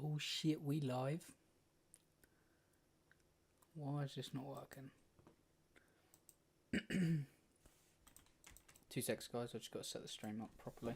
Oh shit, we live? Why is this not working? 2 seconds, guys. I just got to set the stream up properly.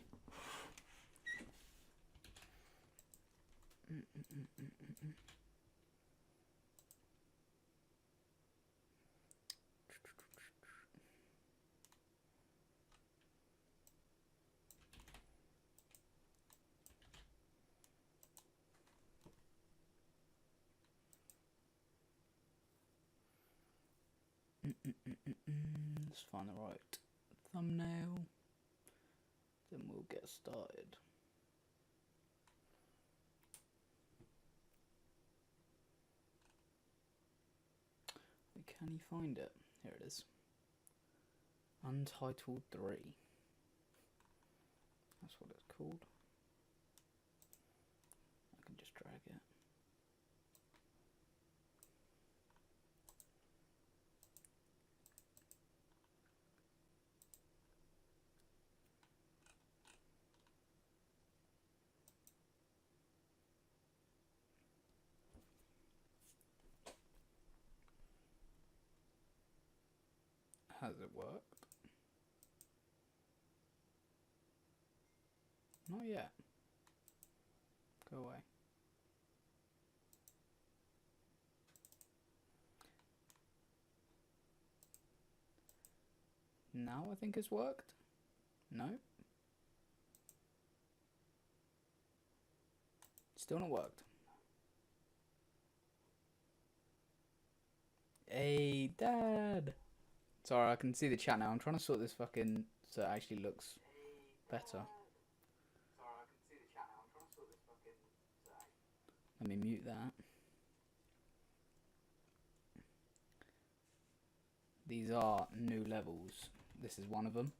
Let's find the right thumbnail. Then we'll get started. Can you find it? Here it is. Untitled 3. That's what it's called. I can just drag it. Has it worked? Not yet. Go away. Now I think it's worked. No. Still not worked. Hey, Dad. Sorry, I can see the chat now. I'm trying to sort this fucking so it actually looks better. Let me mute that. These are new levels. This is one of them.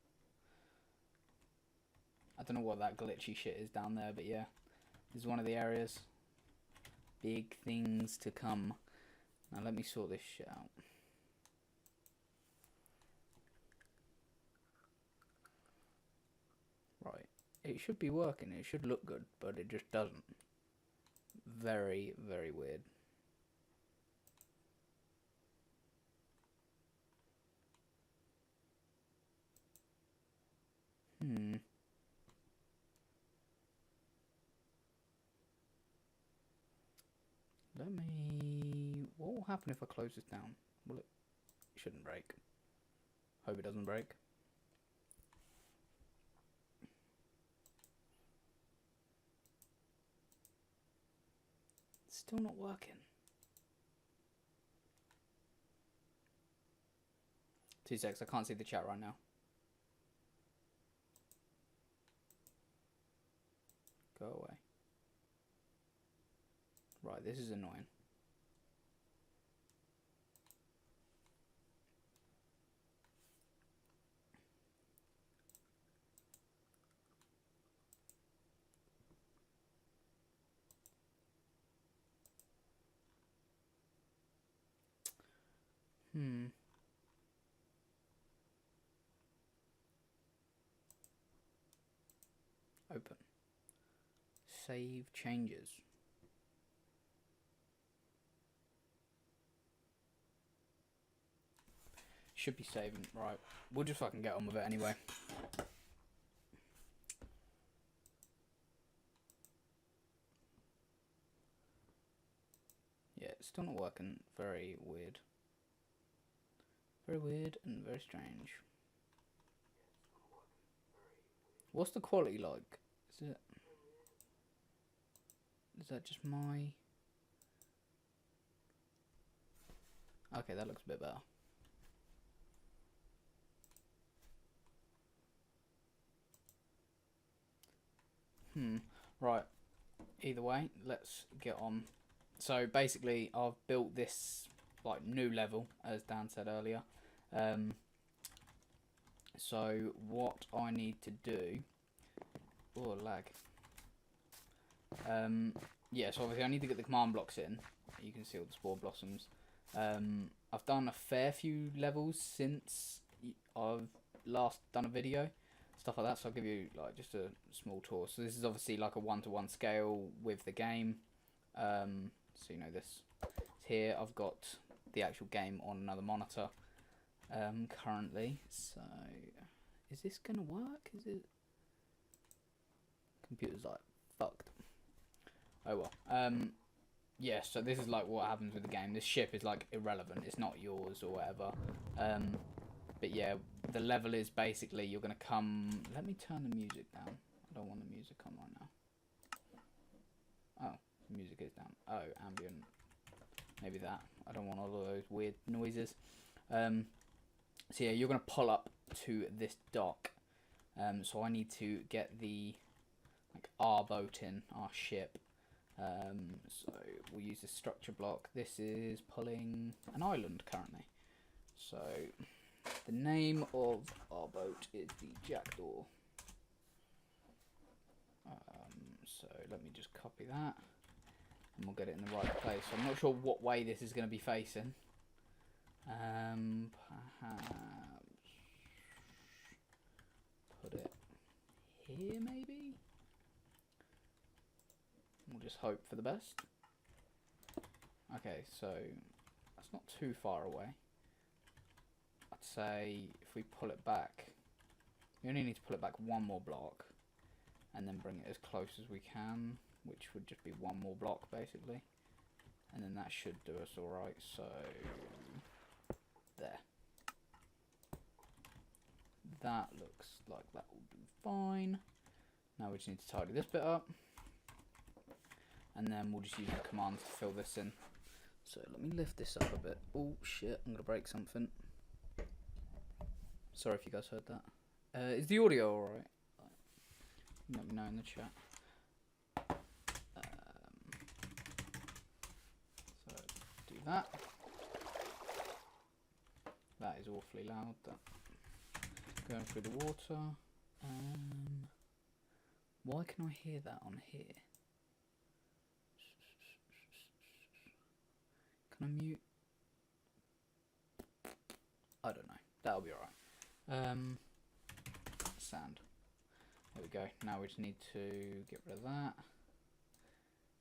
I don't know what that glitchy shit is down there, but yeah. This is one of the areas. Big things to come. Now let me sort this shit out. Right. It should be working. It should look good, but it just doesn't. Very, very weird. Let me... What will happen if I close this down? Well, it shouldn't break. Hope it doesn't break. It's still not working. 2 seconds, I can't see the chat right now. Go away. Right, this is annoying. Open. Save changes. Should be saving. Right. We'll just fucking get on with it anyway. Yeah, it's still not working. Very weird. Very weird and very strange. What's the quality like? Is that just my... Okay, that looks a bit better. Right. Either way, let's get on. So basically, I've built this like new level, as Dan said earlier. So what I need to do... Oh, lag. Yeah, so obviously I need to get the command blocks in. You can see all the spore blossoms. I've done a fair few levels since I've last done a video, stuff like that, so I'll give you like just a small tour. So this is obviously like a 1-to-1 scale with the game. So you know this. Here I've got the actual game on another monitor currently. So is this gonna work? Is it? Computer's like fucked. Oh well. Yeah, so this is like what happens with the game. This ship is like irrelevant. It's not yours or whatever. But yeah, the level is basically you're gonna come. Let me turn the music down. I don't want the music on right now. Oh, the music is down. Oh, ambient. Maybe that. I don't want all of those weird noises. So yeah, you're gonna pull up to this dock. So I need to get our boat in, our ship. So we'll use this structure block. This is pulling an island currently. So the name of our boat is the Jackdaw. So let me just copy that, and we'll get it in the right place. So I'm not sure what way this is going to be facing. Perhaps put it here, maybe. We'll just hope for the best. Okay, so that's not too far away. I'd say if we pull it back, we only need to pull it back one more block, and then bring it as close as we can, which would just be one more block basically, and then that should do us alright. So there. That looks like that will do fine. Now we just need to tidy this bit up, and then we'll just use the commands to fill this in. So let me lift this up a bit. Oh shit, I'm gonna break something. Sorry if you guys heard that. Is the audio alright? Let me know in the chat. So do that. That is awfully loud. That going through the water. Why can I hear that on here? Can I mute? I don't know. That'll be alright. Sand. There we go. Now we just need to get rid of that.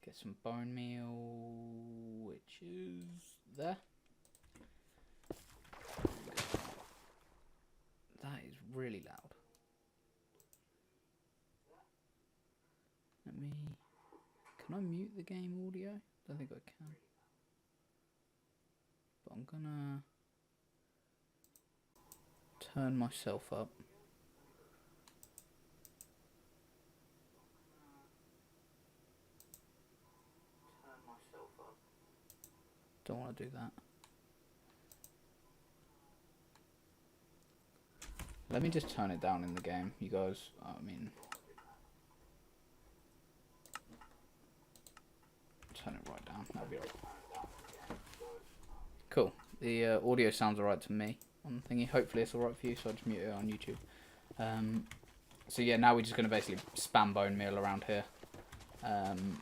Get some bone meal, which is there. That is really loud. Let me... Can I mute the game audio? I don't think I can. But I'm gonna turn myself up. Don't want to do that. Let me just turn it down in the game, you guys. I mean, turn it right down. That'll be alright. Cool. The audio sounds alright to me on the thingy. Hopefully it's alright for you, so I'll just mute it on YouTube. So yeah, now we're just going to basically spam bone meal around here. And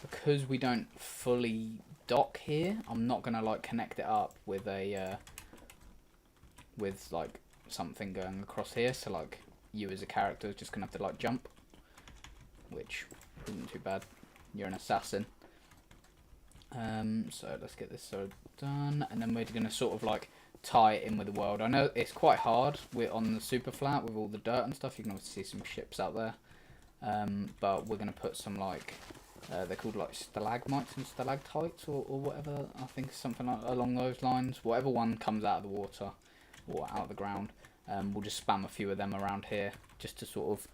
because we don't fully dock here, I'm not going to like connect it up with a with like something going across here. So like you as a character is just going to have to like jump, which isn't too bad. You're an assassin. So let's get this sort of done, and then we're going to sort of like tie it in with the world. I know it's quite hard. We're on the super flat with all the dirt and stuff. You can obviously see some ships out there, but we're going to put some like they're called like stalagmites and stalactites or whatever. I think something like along those lines. Whatever one comes out of the water or out of the ground, we'll just spam a few of them around here just to sort of,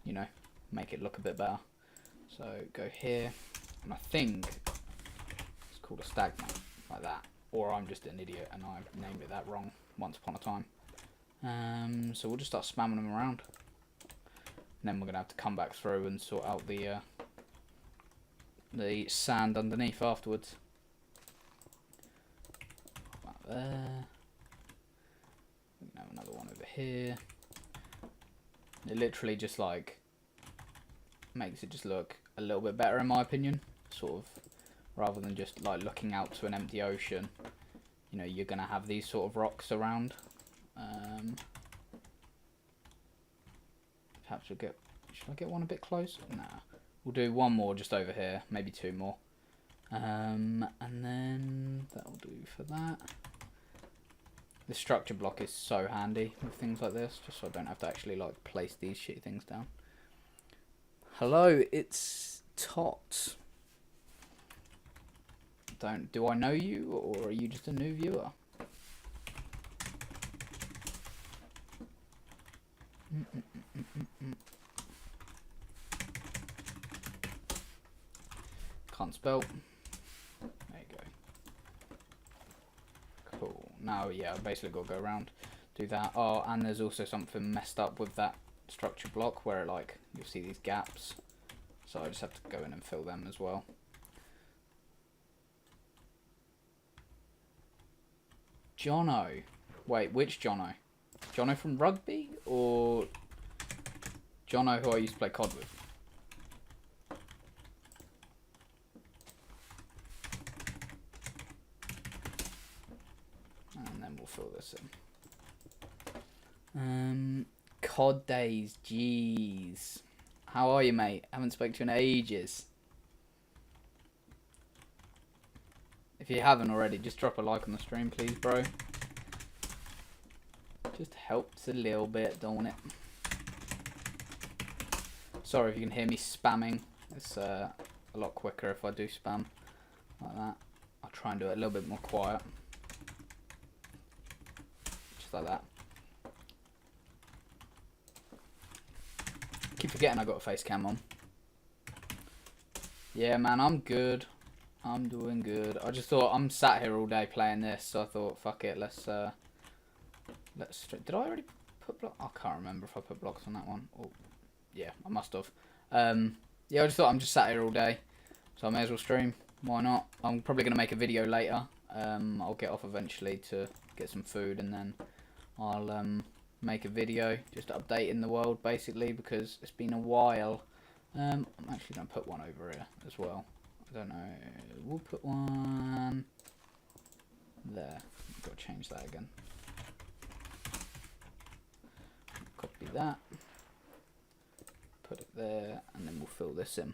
you know, make it look a bit better. So go here, and I think it's called a stagmite, like that. Or I'm just an idiot and I named it that wrong once upon a time. So we'll just start spamming them around. And then we're going to have to come back through and sort out the sand underneath afterwards. About there. We can have another one over here. It literally just like makes it just look a little bit better in my opinion. Sort of, rather than just like looking out to an empty ocean. You know, you're going to have these sort of rocks around. Perhaps we'll get... Should I get one a bit closer? Nah. We'll do one more just over here, maybe two more. And then that'll do for that. The structure block is so handy with things like this, just so I don't have to actually like place these shitty things down. Hello, it's Tot. Do I know you, or are you just a new viewer? Can't spell. There you go. Cool. Now, yeah, I basically got to go around, do that. Oh, and there's also something messed up with that structure block where, like, you'll see these gaps. So I just have to go in and fill them as well. Jono. Wait, which Jono? Jono from rugby or Jono who I used to play COD with? And then we'll fill this in. COD days, jeez. How are you, mate? Haven't spoken to you in ages. If you haven't already, just drop a like on the stream, please, bro. Just helps a little bit, don't it? Sorry if you can hear me spamming. It's a lot quicker if I do spam like that. I'll try and do it a little bit more quiet. Just like that. Keep forgetting I got a face cam on. Yeah, man, I'm good. I'm doing good. I just thought I'm sat here all day playing this, so I thought, fuck it, let's. Did I already put blocks? I can't remember if I put blocks on that one. Oh, yeah, I must have. Yeah, I just thought I'm just sat here all day, so I may as well stream. Why not? I'm probably gonna make a video later. I'll get off eventually to get some food, and then I'll make a video just updating the world basically, because it's been a while. I'm actually gonna put one over here as well. I don't know. We'll put one there. I've got to change that again. Copy that. Put it there, and then we'll fill this in.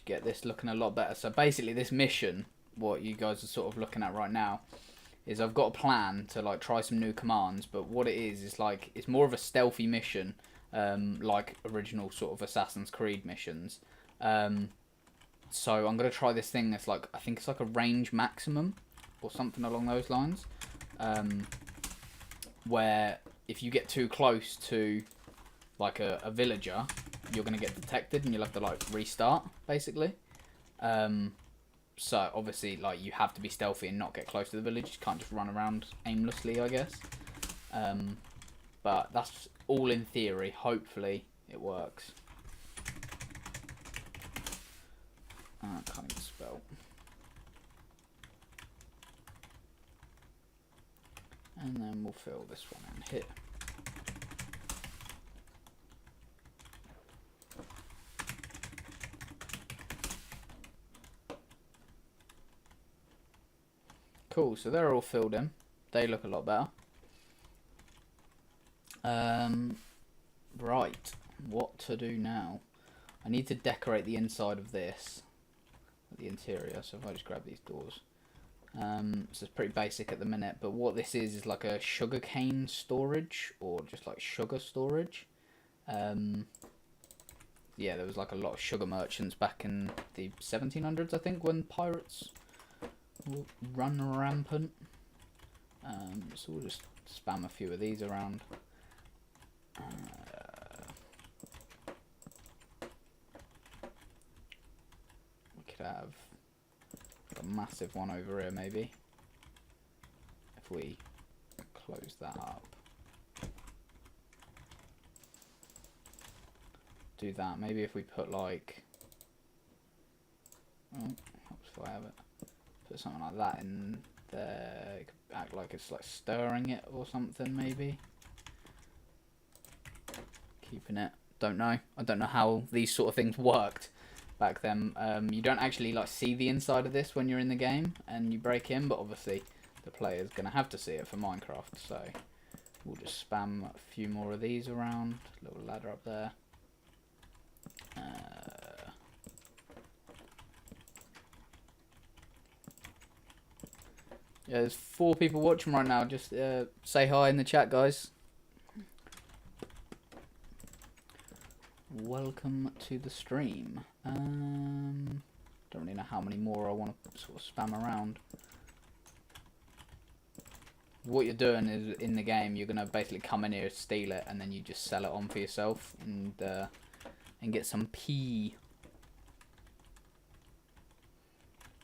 Get this looking a lot better. So basically this mission, what you guys are sort of looking at right now, is I've got a plan to like try some new commands, but what it is like it's more of a stealthy mission, like original sort of Assassin's Creed missions. So I'm gonna try this thing that's like, I think it's like a range maximum or something along those lines, where if you get too close to like a villager, you're going to get detected and you'll have to like restart basically. So obviously like you have to be stealthy and not get close to the village. You can't just run around aimlessly, I guess. But that's all in theory. Hopefully it works. I can't even spell. And then we'll fill this one in here. Cool, so they're all filled in. They look a lot better. Right, what to do now? I need to decorate the inside of this, the interior. So if I just grab these doors, so it's pretty basic at the minute. But what this is like a sugarcane storage, or just like sugar storage. Yeah, there was like a lot of sugar merchants back in the 1700s, I think, when pirates run rampant. So we'll just spam a few of these around. We could have a massive one over here maybe, if we close that up. Do that. Maybe if we put like, oh, helps if I have it. Put something like that in there. It could act like it's like stirring it or something maybe. Keeping it. Don't know. I don't know how these sort of things worked back then. You don't actually like see the inside of this when you're in the game and you break in, but obviously the player's gonna have to see it for Minecraft. So we'll just spam a few more of these around. Little ladder up there. Yeah, there's 4 people watching right now. Just say hi in the chat, guys. Welcome to the stream. Don't really know how many more I want to sort of spam around. What you're doing is, in the game, you're gonna basically come in here, steal it, and then you just sell it on for yourself and get some P.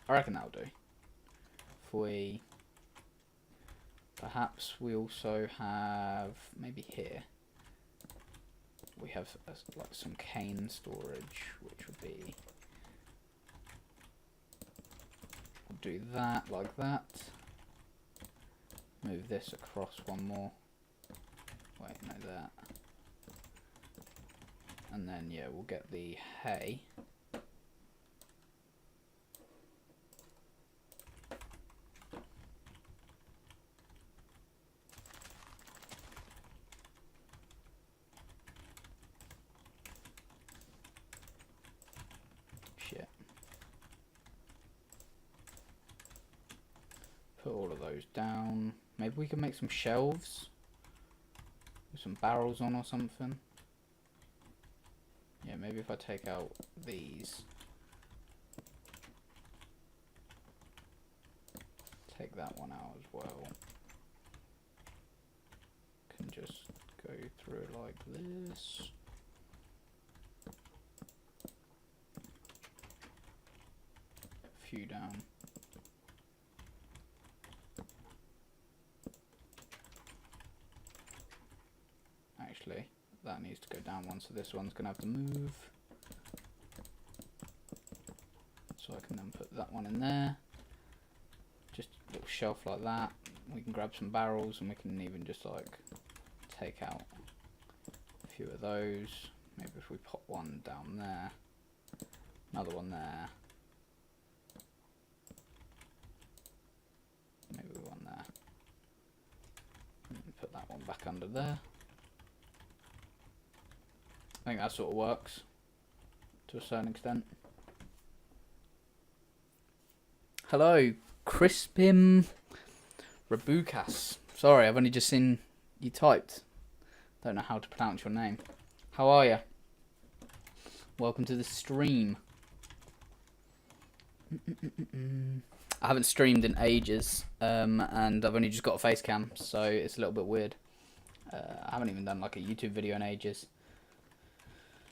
I reckon that'll do. If perhaps we also have, maybe here, we have like some cane storage, which would be, we'll do that like that. Move this across one more. Wait, no, that. And then, yeah, we'll get the hay. Shit. Put all of those down. Maybe we can make some shelves with some barrels on or something. Yeah, maybe if I take out these, take that one out as well, can just go through it like this. A few down. Actually, that needs to go down one, so this one's gonna have to move. So I can then put that one in there. Just a little shelf like that. We can grab some barrels and we can even just like take out a few of those. Maybe if we pop one down there, another one there, maybe one there, and put that one back under there. I think that sort of works to a certain extent. Hello, Crispim Rabukas. Sorry, I've only just seen you typed. Don't know how to pronounce your name. How are you? Welcome to the stream. I haven't streamed in ages, and I've only just got a face cam, so it's a little bit weird. I haven't even done like a YouTube video in ages.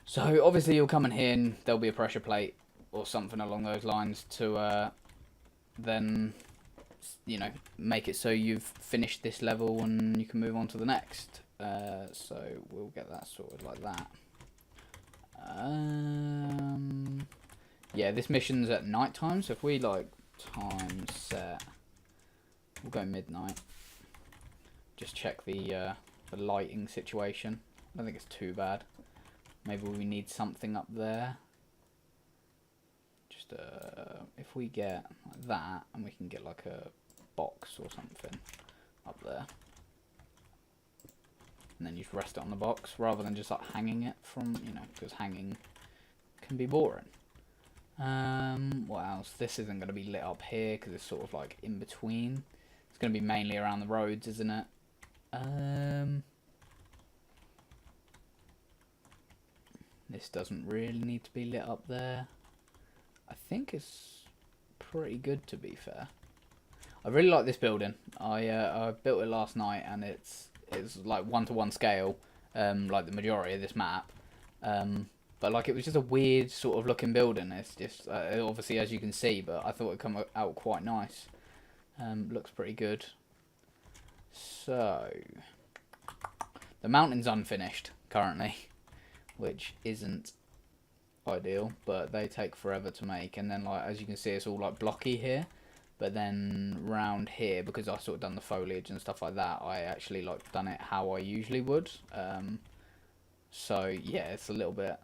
So obviously you'll come in here and there'll be a pressure plate or something along those lines to then, you know, make it so you've finished this level and you can move on to the next. So we'll get that sorted like that. Yeah, this mission's at night time, so if we like time set, we'll go midnight. Just check the lighting situation. I don't think it's too bad. Maybe we need something up there. Just if we get like that, and we can get like a box or something up there, and then you just rest it on the box rather than just like hanging it from, you know, because hanging can be boring. What else? This isn't going to be lit up here because it's sort of like in between. It's going to be mainly around the roads, isn't it? This doesn't really need to be lit up there. I think it's pretty good, to be fair. I really like this building. I built it last night, and it's like 1-to-1 scale, like the majority of this map. But like it was just a weird sort of looking building. It's just obviously, as you can see, but I thought it'd come out quite nice. Looks pretty good. So the mountain's unfinished currently, which isn't ideal, but they take forever to make. And then, like, as you can see, it's all like blocky here, but then round here, because I sort of done the foliage and stuff like that, I actually like done it how I usually would. So yeah, it's a little bit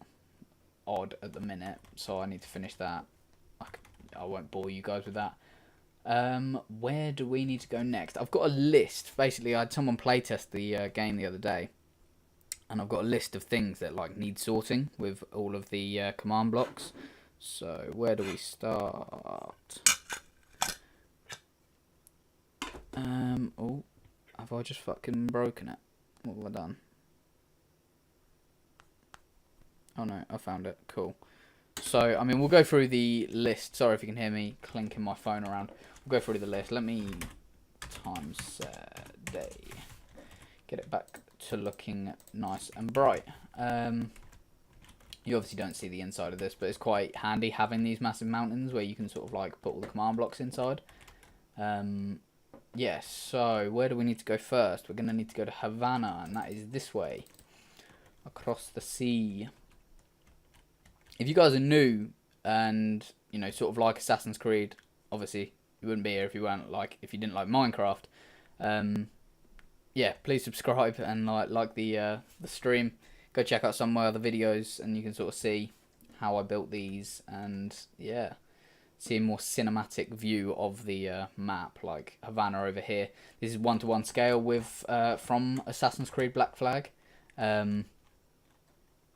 odd at the minute, so I need to finish that. I won't bore you guys with that. Where do we need to go next? I've got a list. Basically, I had someone playtest the game the other day, and I've got a list of things that like need sorting with all of the command blocks. So where do we start? Oh, have I just fucking broken it? What have I done? Oh no, I found it. Cool. So, I mean, we'll go through the list. Sorry if you can hear me clinking my phone around. We'll go through the list. Let me times day. Get it back to looking nice and bright. You obviously don't see the inside of this, but it's quite handy having these massive mountains where you can sort of like put all the command blocks inside. Yes, so where do we need to go first? We're going to need to go to Havana, and that is this way. Across the sea. If you guys are new and, you know, sort of like Assassin's Creed, obviously you wouldn't be here if you didn't like Minecraft. Yeah, please subscribe and like the stream. Go check out some of my other videos and you can sort of see how I built these, and yeah, see a more cinematic view of the map, like Havana over here. This is 1-to-1 scale with from Assassin's Creed Black Flag.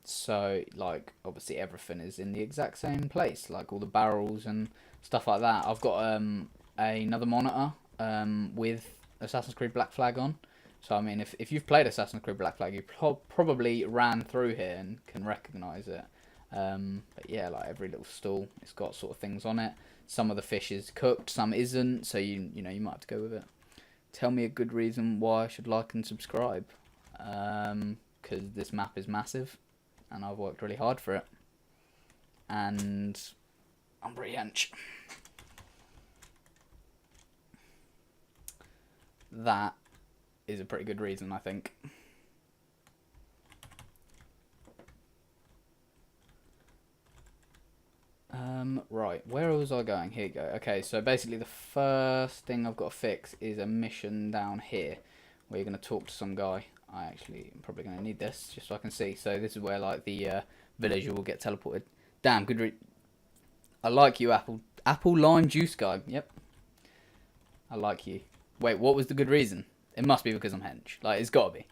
So, like, obviously everything is in the exact same place, like all the barrels and stuff like that. I've got another monitor with Assassin's Creed Black Flag on. So, I mean, if you've played Assassin's Creed Black Flag, you probably ran through here and can recognise it. But yeah, like every little stall, it's got sort of things on it. Some of the fish is cooked, some isn't, so you know, you might have to go with it. Tell me a good reason why I should like and subscribe. Because this map is massive. And I've worked really hard for it. And I'm pretty hench. That is a pretty good reason, I think. Right, where was I going? Here you go. Okay, so basically the first thing I've got to fix is a mission down here, where you're going to talk to some guy. I actually am probably going to need this just so I can see. So this is where like the villager will get teleported. Damn, good I like you, apple lime juice guy. Yep, I like you. Wait, what was the good reason? It must be because I'm hench. Like, it's got to be.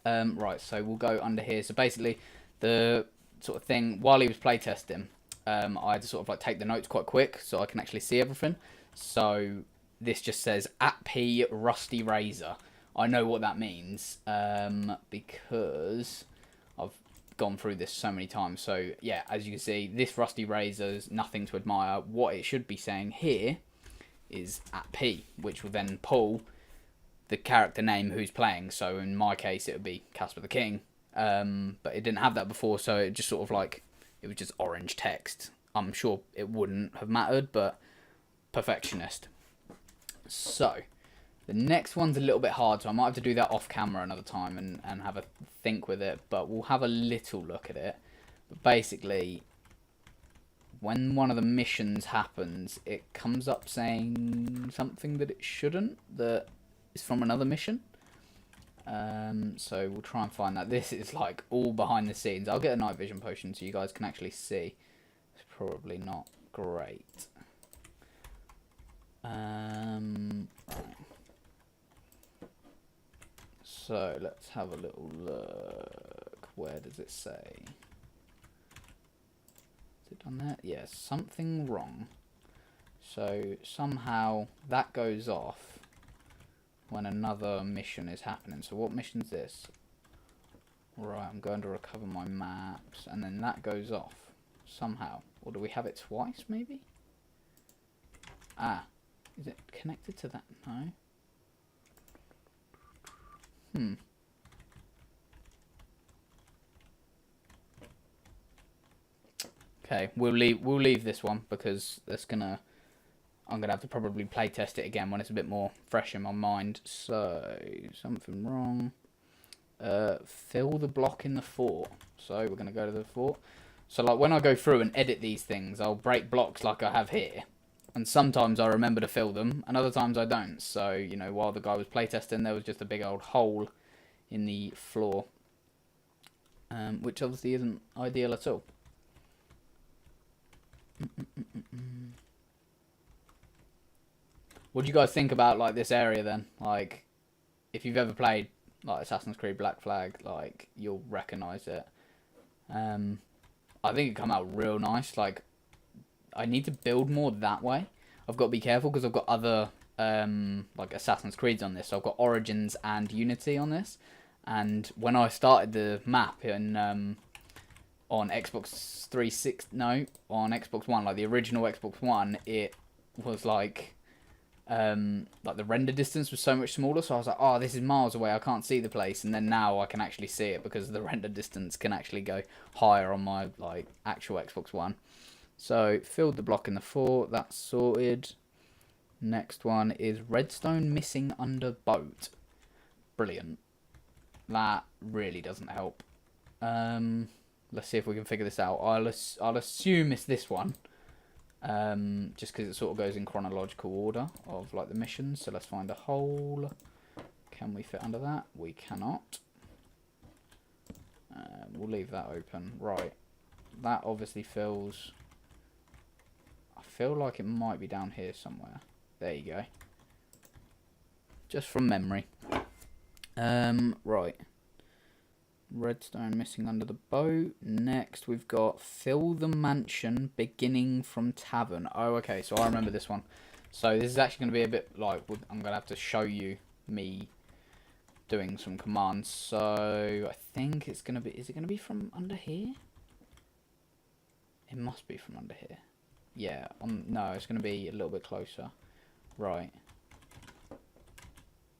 Right, so we'll go under here. So basically, the sort of thing, while he was playtesting, I had to sort of like take the notes quite quick so I can actually see everything. So this just says at P Rusty Razor. I know what that means because I've gone through this so many times. So yeah, as you can see, this Rusty Razor's nothing to admire. What it should be saying here is at P, which will then pull the character name who's playing. So in my case, it would be Casper the King. But it didn't have that before, so it just sort of like, it was just orange text. I'm sure it wouldn't have mattered, but perfectionist. So the next one's a little bit hard, so I might have to do that off camera another time and have a think with it, but we'll have a little look at it. But basically, when one of the missions happens, it comes up saying something that it shouldn't, that is from another mission. So we'll try and find that. This is like all behind the scenes. I'll get a night vision potion so you guys can actually see. It's probably not great. So let's have a little look. Where does it say? Is it done that? Yes, something wrong. So somehow that goes off when another mission is happening. So what mission is this? Right, I'm going to recover my maps, and then that goes off somehow. Or do we have it twice, maybe? Ah, is it connected to that? No. Okay, we'll leave this one because I'm gonna have to probably play test it again when it's a bit more fresh in my mind. So something wrong. Fill the block in the fort. So we're gonna go to the fort. So like when I go through and edit these things, I'll break blocks like I have here, and sometimes I remember to fill them, and other times I don't. So you know, while the guy was playtesting, there was just a big old hole in the floor. which obviously isn't ideal at all. What do you guys think about like this area then? Like, if you've ever played like Assassin's Creed Black Flag, like you'll recognise it. I think it come out real nice. Like, I need to build more that way. I've got to be careful because I've got other like Assassin's Creeds on this. So I've got Origins and Unity on this. And when I started the map in on Xbox 360, no, on Xbox One, like the original Xbox One, it was like the render distance was so much smaller. So I was like, oh, this is miles away. I can't see the place. And then now I can actually see it because the render distance can actually go higher on my like actual Xbox One. So filled the block in the fort. That's sorted. Next one is redstone missing under boat. Brilliant. That really doesn't help. Let's see if we can figure this out. I'll assume it's this one. Just because it sort of goes in chronological order of like the missions. So let's find a hole. Can we fit under that? We cannot. We'll leave that open. Right. That obviously fills. I feel like it might be down here somewhere. There you go. Just from memory. Right. Redstone missing under the boat. Next, we've got fill the mansion beginning from tavern. Oh, okay. So I remember this one. So this is actually going to be a bit like I'm going to have to show you me doing some commands. So I think it's going to be. Is it going to be from under here? It must be from under here. Yeah. No, it's going to be a little bit closer. Right.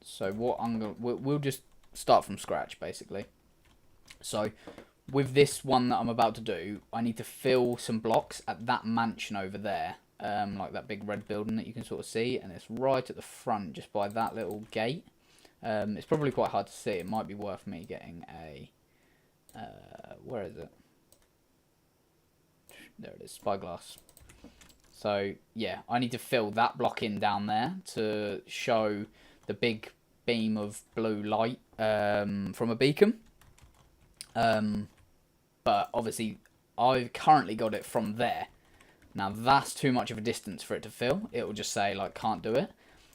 So what I'm going we'll just start from scratch basically. So with this one that I'm about to do, I need to fill some blocks at that mansion over there, like that big red building that you can sort of see, and it's right at the front, just by that little gate. It's probably quite hard to see. It might be worth me getting a where is it? There it is, spyglass. So yeah, I need to fill that block in down there to show the big beam of blue light from a beacon. But obviously I've currently got it from there. Now that's too much of a distance for it to fill. It will just say like can't do it.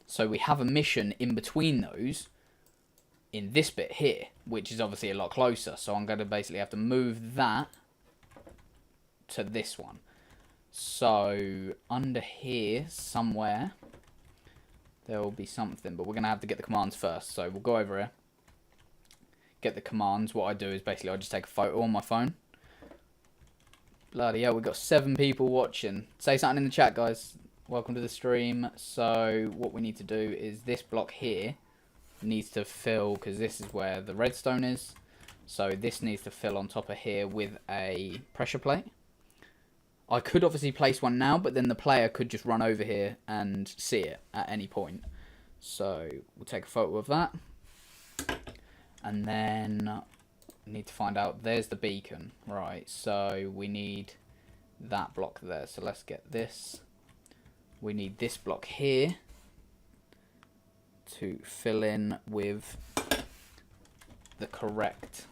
So we have a mission in between those in this bit here, which is obviously a lot closer. So I'm going to basically have to move that to this one. So under here somewhere there will be something, but we're going to have to get the commands first. So we'll go over here, get the commands. What I do is basically I just take a photo on my phone. Bloody hell, we've got 7 people watching. Say something in the chat, guys. Welcome to the stream. So what we need to do is this block here needs to fill, because this is where the redstone is. So this needs to fill on top of here with a pressure plate. I could obviously place one now, but then the player could just run over here and see it at any point. So we'll take a photo of that. And then need to find out, there's the beacon, right? So we need that block there. So let's get this. We need this block here to fill in with the correct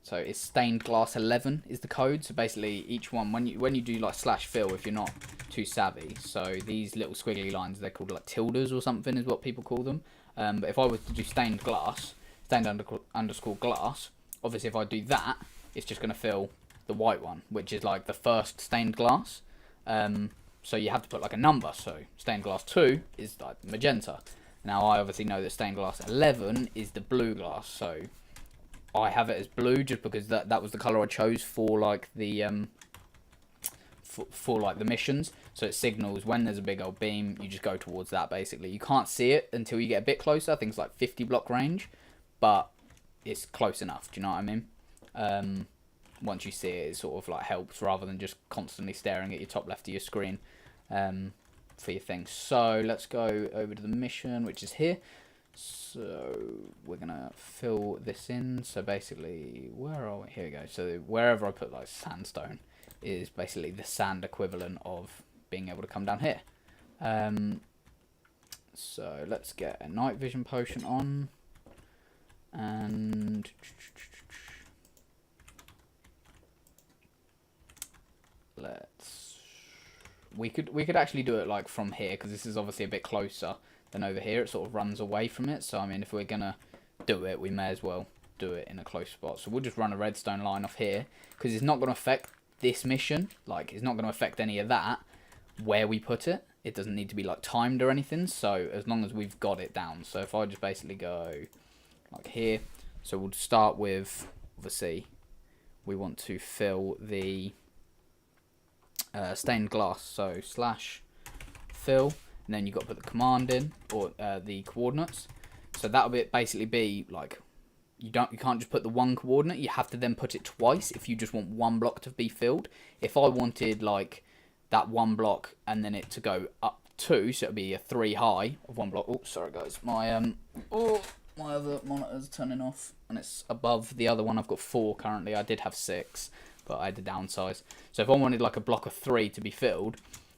so it's stained glass 11 is the code. So basically each one, when you do like /fill, if you're not too savvy, so these little squiggly lines, they're called like tildes or something is what people call them. But if I was to do stained glass, underscore glass, obviously if I do that, it's just going to fill the white one, which is like the first stained glass. So you have to put like a number. So stained glass 2 is like magenta. Now I obviously know that stained glass 11 is the blue glass. So I have it as blue just because that was the color I chose for like the for like the missions. So it signals when there's a big old beam, you just go towards that basically. You can't see it until you get a bit closer. I think it's like 50 block range, but it's close enough. Do you know what I mean? Once you see it, it sort of like helps rather than just constantly staring at your top left of your screen for your things. So let's go over to the mission, which is here. So we're gonna fill this in. So basically, where are we? Here we go. So wherever I put like sandstone is basically the sand equivalent of being able to come down here. So let's get a night vision potion on. And we could actually do it like from here, because this is obviously a bit closer than over here. It sort of runs away from it. So I mean, if we're gonna do it, we may as well do it in a close spot. So we'll just run a redstone line off here, because it's not going to affect this mission. Like, it's not going to affect any of that where we put it. It doesn't need to be like timed or anything. So as long as we've got it down. So if I just basically go like here, so we'll start with, obviously we want to fill the stained glass. So /fill, and then you've got to put the command in, or the coordinates. So that'll basically be like, you can't just put the one coordinate. You have to then put it twice if you just want one block to be filled. If I wanted like that one block and then it to go up 2, so it'll be a 3 high of one block. Oh, sorry guys, my other monitor's turning off and it's above the other one. I've got 4 currently. I did have 6, but I had to downsize. So if I wanted like a block of 3 to be filled,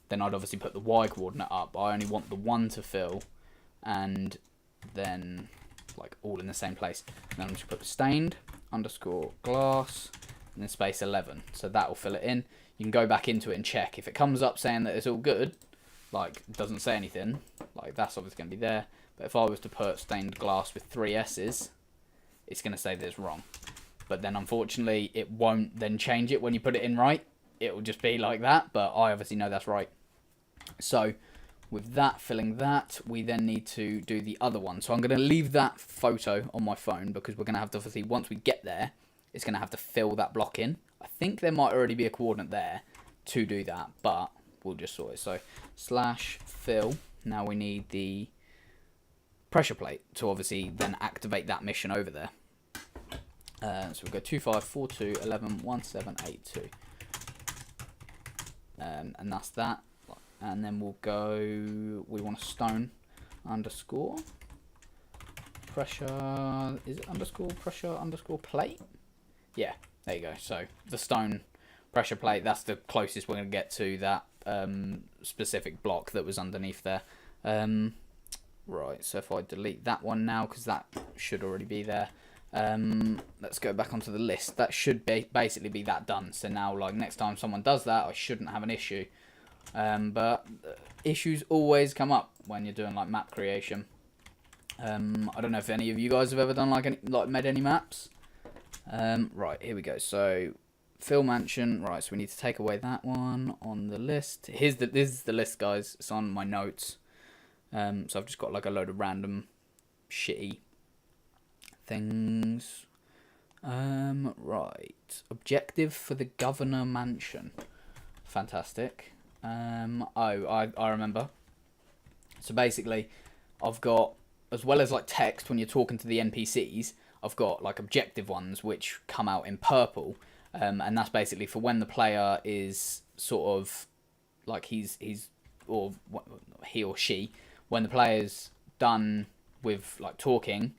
then I'd obviously put the Y coordinate up. I only want the 1 to fill, and then like all in the same place. And then I'm just put stained _glass and then space 11. So that will fill it in. You can go back into it and check. If it comes up saying that it's all good, like it doesn't say anything, like that's obviously going to be there. But if I was to put stained glass with 3 S's, it's going to say that it's wrong. But then unfortunately it won't then change it when you put it in right. It will just be like that, but I obviously know that's right. So with that, filling that, we then need to do the other one. So I'm going to leave that photo on my phone, because we're going to have to, obviously, once we get there, it's going to have to fill that block in. I think there might already be a coordinate there to do that, but we'll just sort it. So /fill, now we need the pressure plate to obviously then activate that mission over there. So we'll go 2542111782. And that's that. And then we'll go, we want a stone _ pressure, is it _pressure _plate? Yeah, there you go. So the stone pressure plate, that's the closest we're going to get to that specific block that was underneath there. Right, so if I delete that one now, because that should already be there. Let's go back onto the list. That should basically be that done. So now, like, next time someone does that, I shouldn't have an issue. But issues always come up when you're doing like map creation. I don't know if any of you guys have ever done made any maps. Right, here we go. So fill mansion. Right, so we need to take away that one on the list. This is the list, guys. It's on my notes. So I've just got like a load of random shitty things. Right, objective for the governor mansion. Fantastic. I remember. So basically, I've got, as well as like text when you're talking to the NPCs, I've got like objective ones which come out in purple, and that's basically for when the player is sort of like he or she, when the player's done with like talking,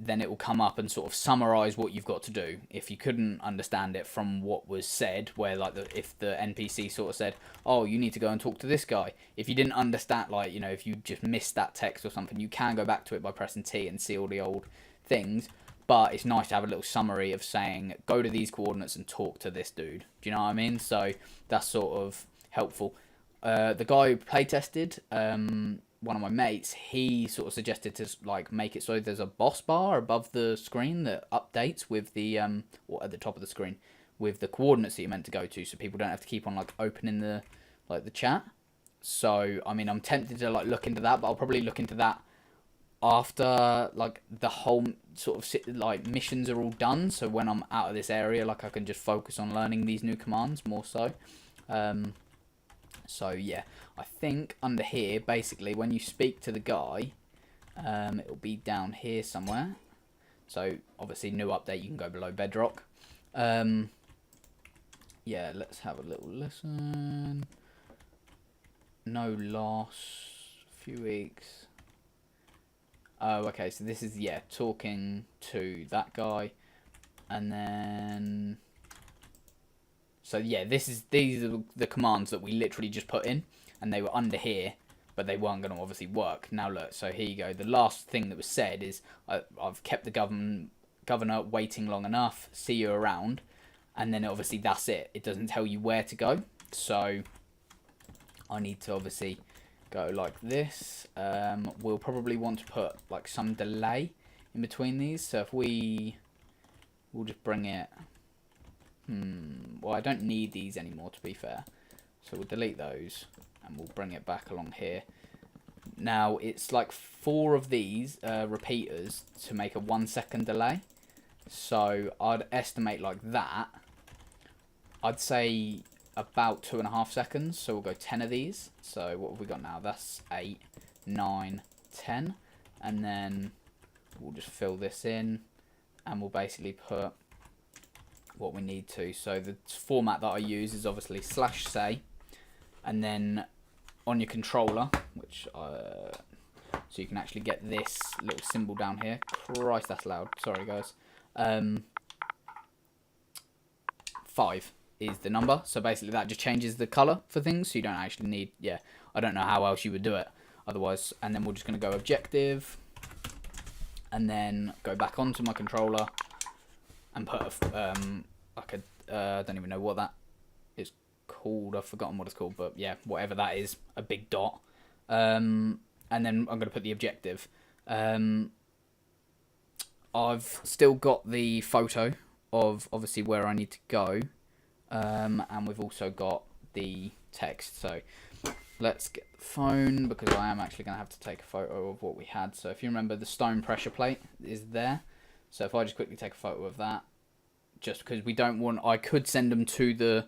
then it will come up and sort of summarize what you've got to do. If you couldn't understand it from what was said, where like if the NPC sort of said, oh, you need to go and talk to this guy. If you didn't understand, like, you know, if you just missed that text or something, you can go back to it by pressing T and see all the old things. But it's nice to have a little summary of saying, go to these coordinates and talk to this dude. Do you know what I mean? So that's sort of helpful. The guy who playtested, one of my mates, he sort of suggested to like make it so there's a boss bar above the screen that updates with the or at the top of the screen with the coordinates that you're meant to go to, so people don't have to keep on like opening the chat. So I mean, I'm tempted to like look into that, but I'll probably look into that after like the whole sort of like missions are all done. So when I'm out of this area, like I can just focus on learning these new commands more so. So yeah, I think under here, basically, when you speak to the guy, it'll be down here somewhere. So obviously, new update, you can go below bedrock. Yeah, let's have a little listen. No loss, few weeks. Oh, okay, so this is, yeah, talking to that guy. And then, so yeah, these are the commands that we literally just put in, and they were under here. but they weren't going to obviously work. Now look, so here you go. The last thing that was said is, I've kept the governor waiting long enough, see you around, and then obviously that's it. It doesn't tell you where to go, so I need to obviously go like this. We'll probably want to put like some delay in between these, so if we'll just bring it, well, I don't need these anymore, to be fair, so we'll delete those and we'll bring it back along here. Now it's like 4 of these repeaters to make a 1 second delay, so I'd estimate like that. I'd say about 2.5 seconds, so we'll go 10 of these. So what have we got now? That's 8, 9, 10, and then we'll just fill this in and we'll basically put what we need to. So the format that I use is obviously /say, and then on your controller, which so you can actually get this little symbol down here. Christ, that's loud. Sorry, guys. 5 is the number. So basically that just changes the color for things. So you don't actually need, I don't know how else you would do it otherwise. And then we're just going to go objective, and then go back onto my controller and put like a, I don't even know what that is called. I've forgotten what it's called, but yeah, whatever that is, a big dot. And then I'm going to put the objective. I've still got the photo of obviously where I need to go, and we've also got the text. So let's get the phone, because I am actually going to have to take a photo of what we had. So if you remember, the stone pressure plate is there. So if I just quickly take a photo of that, just because we don't want, I could send them to the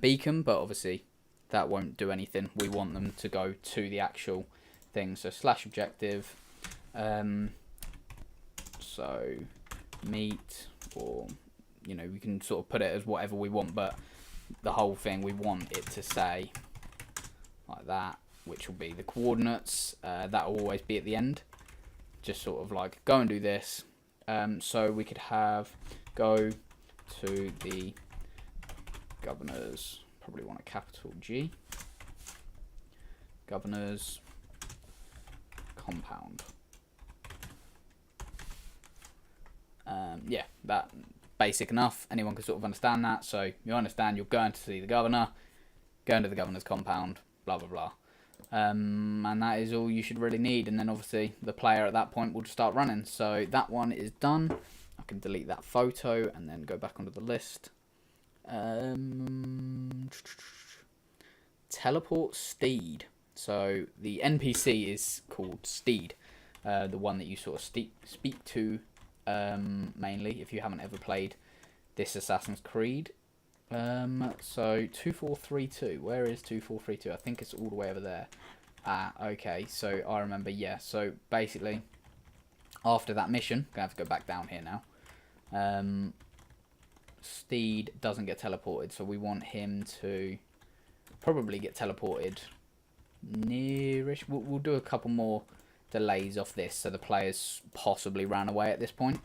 beacon, but obviously that won't do anything. We want them to go to the actual thing. So /objective, so meet, or you know, we can sort of put it as whatever we want, but the whole thing, we want it to say like that, which will be the coordinates. That will always be at the end, just sort of like go and do this. So we could have go to the governor's, probably want a capital G, governor's compound. Yeah, that basic enough. Anyone can sort of understand that. So you understand you're going to see the governor, going to the governor's compound, blah blah blah. And that is all you should really need. And then obviously the player at that point will just start running. So that one is done. I can delete that photo and then go back onto the list. Teleport Steed. So the NPC is called Steed, the one that you sort of speak to mainly if you haven't ever played this Assassin's Creed. So 2432, where is 2432? I think it's all the way over there. Okay, so I remember, yeah. So basically, after that mission, gonna have to go back down here now. Steed doesn't get teleported, so we want him to probably get teleported nearish. We'll do a couple more delays off this, so the players possibly ran away at this point.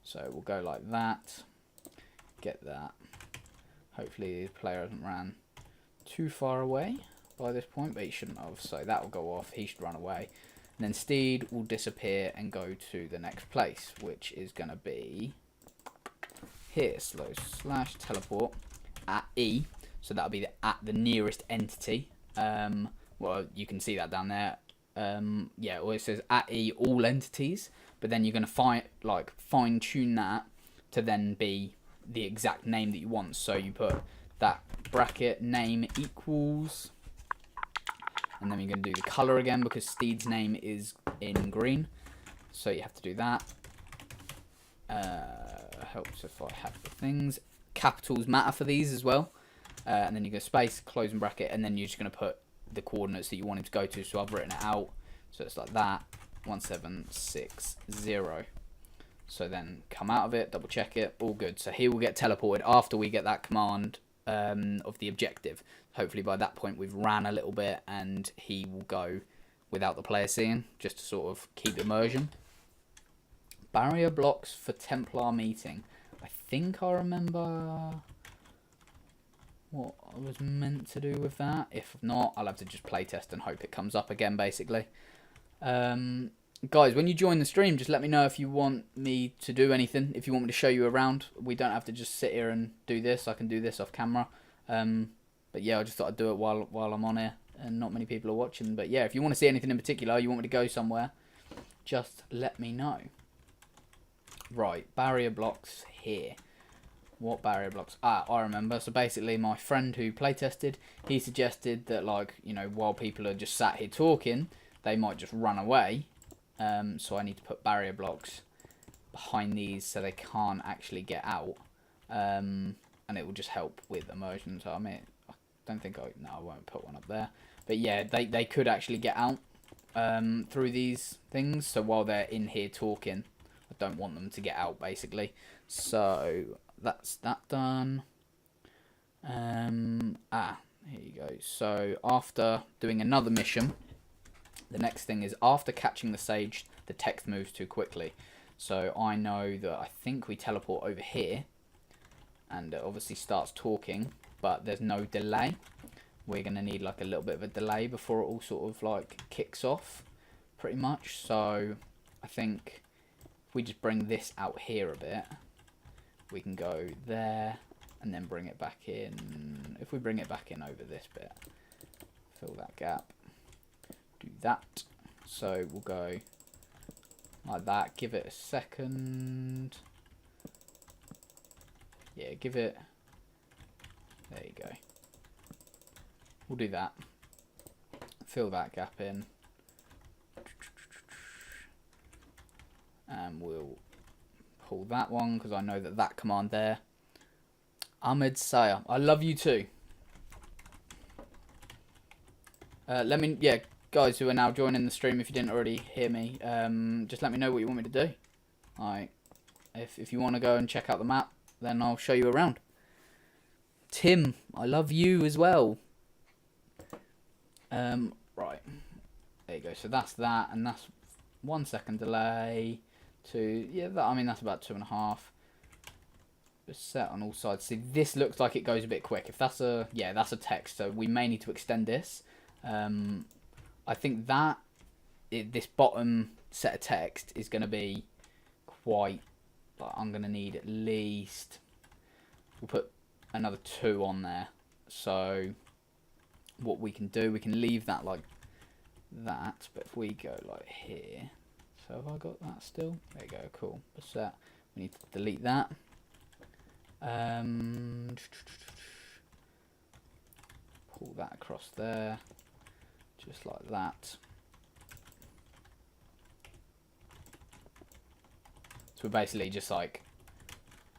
So we'll go like that. Get that. Hopefully the player hasn't ran too far away by this point, but he shouldn't have. So that will go off. He should run away. And then Steed will disappear and go to the next place, which is going to be here. So /teleport at E. So that'll be at the nearest entity. Well, you can see that down there. Yeah, well, it says at E all entities, but then you're going to fine tune that to then be the exact name that you want. So you put that bracket name equals, and then we're going to do the color again because Steed's name is in green, so you have to do that. Helps if I have the things. Capitals matter for these as well. And then you go space, closing bracket, and then you're just going to put the coordinates that you want him to go to. So I've written it out, so it's like that, 1760. So then come out of it, double check it, all good. So he will get teleported after we get that command of the objective. Hopefully by that point we've ran a little bit and he will go without the player seeing, just to sort of keep immersion. Barrier blocks for Templar meeting. I think I remember what I was meant to do with that. If not, I'll have to just playtest and hope it comes up again, basically. Guys, when you join the stream, just let me know if you want me to do anything. If you want me to show you around, we don't have to just sit here and do this. I can do this off camera. But yeah, I just thought I'd do it while I'm on here and not many people are watching. But yeah, if you want to see anything in particular, you want me to go somewhere, just let me know. Right, barrier blocks here. What barrier blocks? Ah, I remember. So basically, my friend who playtested, he suggested that, like, you know, while people are just sat here talking, they might just run away. So I need to put barrier blocks behind these so they can't actually get out. And it will just help with immersion. So I mean, I don't think no, I won't put one up there. But yeah, they could actually get out through these things. So while they're in here talking, I don't want them to get out, basically. So that's that done. Here you go. So after doing another mission, the next thing is after catching the sage, the text moves too quickly. So I know that I think we teleport over here, and it obviously starts talking, but there's no delay. We're going to need like a little bit of a delay before it all sort of like kicks off, pretty much. So I think if we just bring this out here a bit, we can go there and then bring it back in. If we bring it back in over this bit, fill that gap, do that. So we'll go like that, give it a second. Yeah, give it, there you go. We'll do that. Fill that gap in. And we'll pull that one because I know that command there. Ahmed Sayer, I love you too. Let me, yeah, guys who are now joining the stream, if you didn't already hear me, just let me know what you want me to do. Alright, if you want to go and check out the map, then I'll show you around. Tim, I love you as well. Right, there you go. So that's that, and that's 1 second delay. Yeah, that, I mean that's about 2.5. Just set on all sides. See, this looks like it goes a bit quick. If that's a, yeah, that's a text, so we may need to extend this. I think that this bottom set of text is going to be quite, like, I'm going to need at least, we'll put another 2 on there. So what we can do, we can leave that like that, but if we go like here, so have I got that still? There you go, cool. What's that? We need to delete that. Pull that across there, just like that. So we're basically just like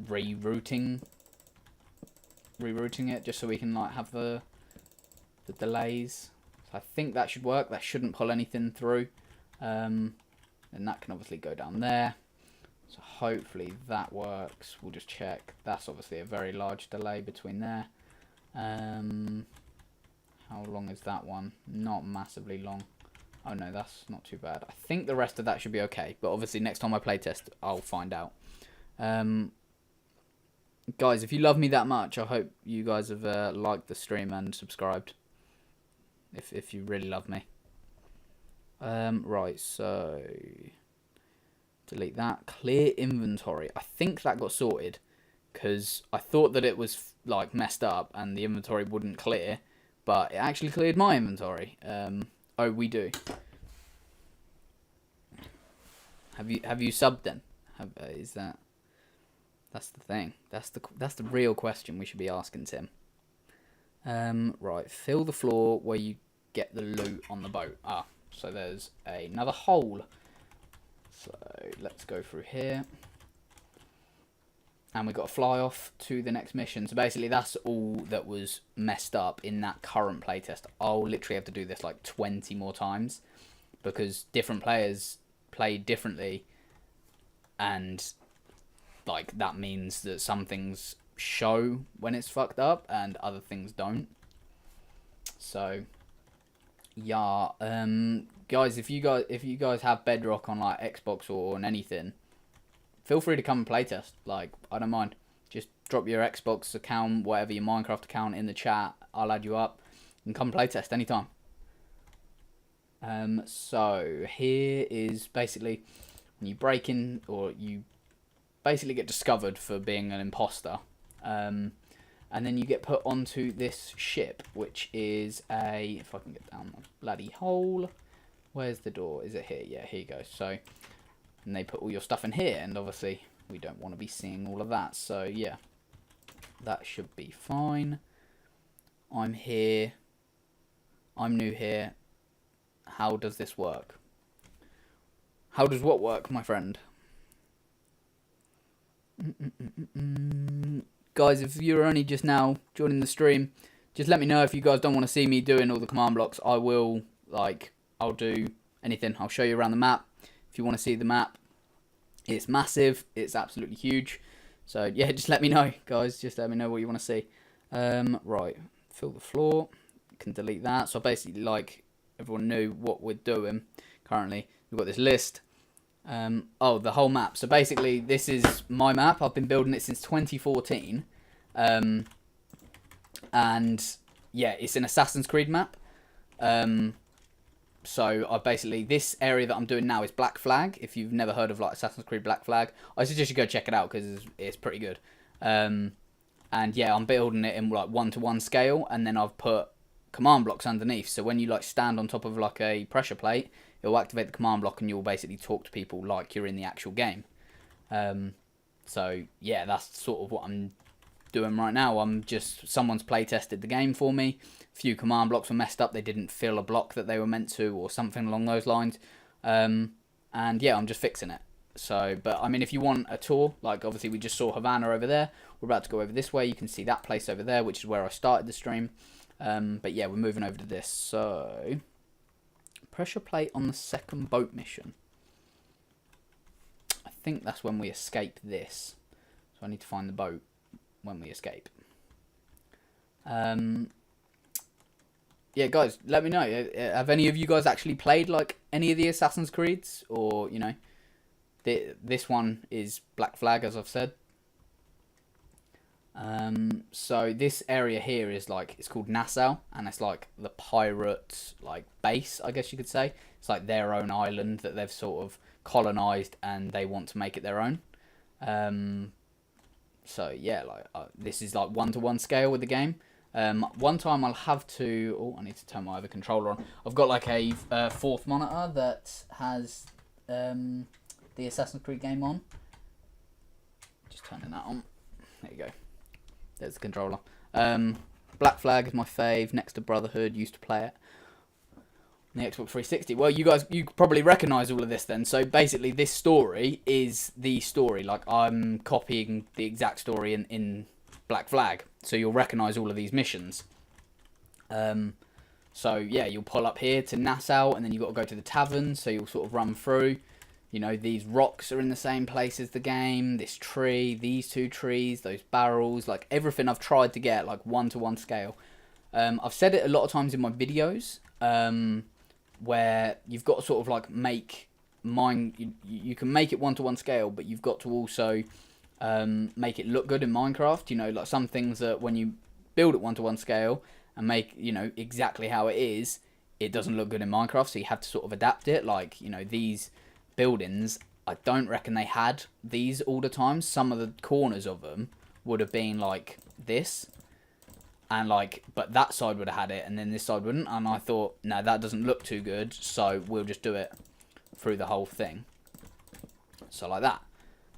rerouting it just so we can like have the delays. So I think that should work. That shouldn't pull anything through. And that can obviously go down there. So hopefully that works. We'll just check. That's obviously a very large delay between there. How long is that one? Not massively long. Oh no, that's not too bad. I think the rest of that should be okay. But obviously next time I play test, I'll find out. Guys, if you love me that much, I hope you guys have liked the stream and subscribed. If you really love me. Right, so delete that. Clear inventory. I think that got sorted because I thought that it was like messed up and the inventory wouldn't clear, but it actually cleared my inventory. Oh, we do. Have you subbed then? Is that? That's the thing. That's the real question we should be asking Tim. Right, fill the floor where you get the loot on the boat. Ah, so there's another hole. So let's go through here. And we've got to fly off to the next mission. So basically that's all that was messed up in that current playtest. I'll literally have to do this like 20 more times because different players play differently, and like that means that some things show when it's fucked up and other things don't. So yeah, guys, if you guys have Bedrock on like Xbox or on anything, feel free to come and playtest. Like, I don't mind. drop your Xbox account, whatever your Minecraft account in the chat. I'll add you up and come playtest anytime. So here is basically when you break in, or you basically get discovered for being an imposter. And then you get put onto this ship, which is a, if I can get down the bloody hole, where's the door? Is it here? Yeah, here you go. So, and they put all your stuff in here, and obviously we don't want to be seeing all of that. So yeah, that should be fine. I'm here. I'm new here. How does this work? How does what work, my friend? Guys, if you're only just now joining the stream, just let me know if you guys don't want to see me doing all the command blocks. I will, I'll do anything. I'll show you around the map. If you want to see the map, it's massive. It's absolutely huge. So, yeah, just let me know, guys. Just let me know what you want to see. Right, fill the floor. Can delete that. So, basically, like, everyone knew what we're doing currently. We've got this list. Oh, the whole map. So basically, this is my map. I've been building it since 2014. And yeah, it's an Assassin's Creed map. So I basically, this area that I'm doing now is Black Flag. If you've never heard of like Assassin's Creed Black Flag, I suggest you go check it out because it's pretty good. And yeah, I'm building it in like 1-to-1 scale, and then I've put command blocks underneath. So when you like stand on top of like a pressure plate, it'll activate the command block, and you'll basically talk to people like you're in the actual game. So yeah, that's sort of what I'm doing right now. Someone's play tested the game for me. A few command blocks were messed up. They didn't fill a block that they were meant to, or something along those lines. And yeah, I'm just fixing it. So, but I mean, if you want a tour, like obviously we just saw Havana over there. We're about to go over this way. You can see that place over there, which is where I started the stream. But yeah, we're moving over to this. So, pressure plate on the second boat mission. I think that's when we escape this. So I need to find the boat when we escape. Yeah, guys, let me know. Have any of you guys actually played like any of the Assassin's Creeds, or you know, this one is Black Flag, as I've said. So this area here is like, it's called Nassau, and it's like the pirate like base, I guess you could say. It's like their own island that they've sort of colonized, and they want to make it their own. So yeah, like this is like 1-to-1 scale with the game. One time I'll have to. Oh, I need to turn my other controller on. I've got like a fourth monitor that has the Assassin's Creed game on. Just turning that on. There you go. There's the controller. Black Flag is my fave. Next to Brotherhood, used to play it on the Xbox 360. Well, you probably recognise all of this then. So basically, this story is the story. Like, I'm copying the exact story in Black Flag, so you'll recognise all of these missions. So yeah, you'll pull up here to Nassau, and then you've got to go to the tavern. So you'll sort of run through. You know, these rocks are in the same place as the game, this tree, these two trees, those barrels, like everything I've tried to get, like 1-to-1 scale. I've said it a lot of times in my videos, where you've got to sort of like make you can make it 1-to-1 scale, but you've got to also make it look good in Minecraft. You know, like some things that when you build at 1-to-1 scale and make, you know, exactly how it is, it doesn't look good in Minecraft, so you have to sort of adapt it. Like, you know, these buildings, I don't reckon they had these all the time. Some of the corners of them would have been like this, and like, but that side would have had it, and then this side wouldn't. And I thought, no, that doesn't look too good, so we'll just do it through the whole thing. So like that,